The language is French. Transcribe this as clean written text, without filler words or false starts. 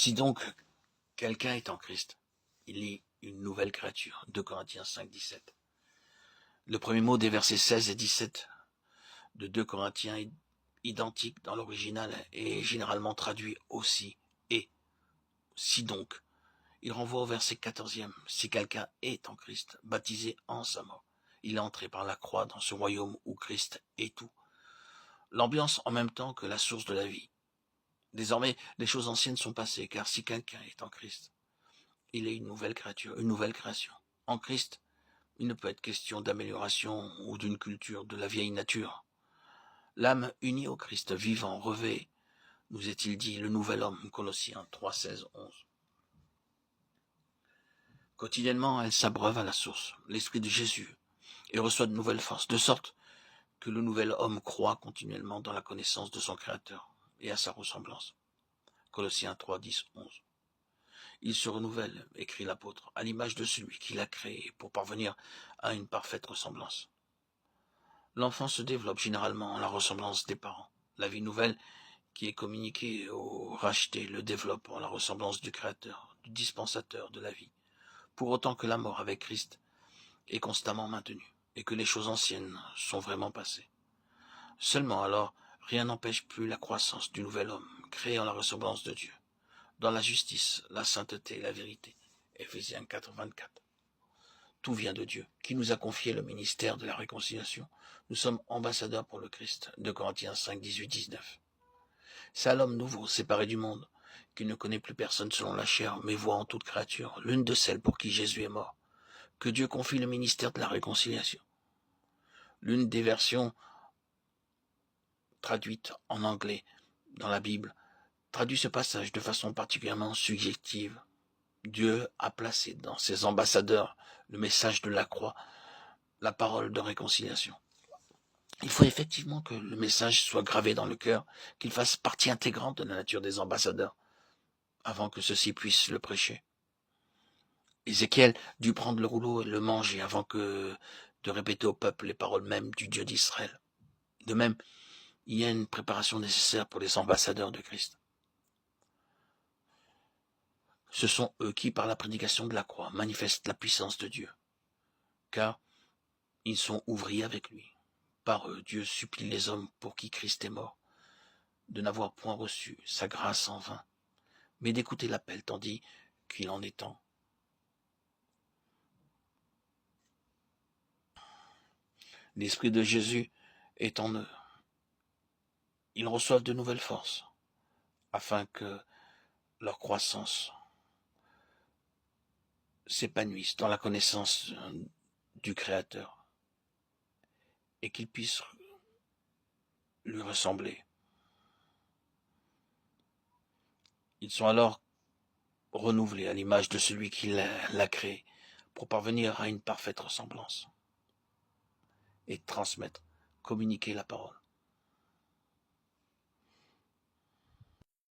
Si donc quelqu'un est en Christ, il est une nouvelle créature. 2 Corinthiens 5, 17. Le premier mot des versets 16 et 17 de 2 Corinthiens est identique dans l'original et généralement traduit aussi et. Si donc, il renvoie au verset 14e. Si quelqu'un est en Christ, baptisé en sa mort, il est entré par la croix dans ce royaume où Christ est tout. L'ambiance en même temps que la source de la vie. Désormais, les choses anciennes sont passées, car si quelqu'un est en Christ, il est une nouvelle créature, une nouvelle création. En Christ, il ne peut être question d'amélioration ou d'une culture de la vieille nature. L'âme unie au Christ vivant revêt, nous est-il dit, le nouvel homme, Colossiens 3, 16, 11. Quotidiennement, elle s'abreuve à la source, l'esprit de Jésus, et reçoit de nouvelles forces, de sorte que le nouvel homme croît continuellement dans la connaissance de son Créateur et à sa ressemblance. Colossiens 3, 10, 11. Il se renouvelle, écrit l'apôtre, à l'image de celui qui l'a créé pour parvenir à une parfaite ressemblance. L'enfant se développe généralement en la ressemblance des parents. La vie nouvelle qui est communiquée au racheté le développe en la ressemblance du Créateur, du dispensateur de la vie, pour autant que la mort avec Christ est constamment maintenue et que les choses anciennes sont vraiment passées. Seulement alors, rien n'empêche plus la croissance du nouvel homme, créé en la ressemblance de Dieu, dans la justice, la sainteté et la vérité. Éphésiens 4, 24. Tout vient de Dieu, qui nous a confié le ministère de la réconciliation. Nous sommes ambassadeurs pour le Christ. 2 Corinthiens 5, 18, 19. C'est à l'homme nouveau, séparé du monde, qui ne connaît plus personne selon la chair, mais voit en toute créature l'une de celles pour qui Jésus est mort, que Dieu confie le ministère de la réconciliation. L'une des versions traduites en anglais dans la Bible traduit ce passage de façon particulièrement subjective. Dieu a placé dans ses ambassadeurs le message de la croix, la parole de réconciliation. Il faut effectivement que le message soit gravé dans le cœur, qu'il fasse partie intégrante de la nature des ambassadeurs, avant que ceux-ci puissent le prêcher. Ézéchiel dut prendre le rouleau et le manger avant que de répéter au peuple les paroles mêmes du Dieu d'Israël. De même, il y a une préparation nécessaire pour les ambassadeurs de Christ. Ce sont eux qui, par la prédication de la croix, manifestent la puissance de Dieu, car ils sont ouvriers avec lui. Par eux, Dieu supplie les hommes pour qui Christ est mort, de n'avoir point reçu sa grâce en vain, mais d'écouter l'appel tandis qu'il en est temps. L'Esprit de Jésus est en eux. Ils reçoivent de nouvelles forces, afin que leur croissance s'épanouisse dans la connaissance du Créateur, et qu'ils puissent lui ressembler. Ils sont alors renouvelés à l'image de celui qui l'a créé, pour parvenir à une parfaite ressemblance, et transmettre, communiquer la parole.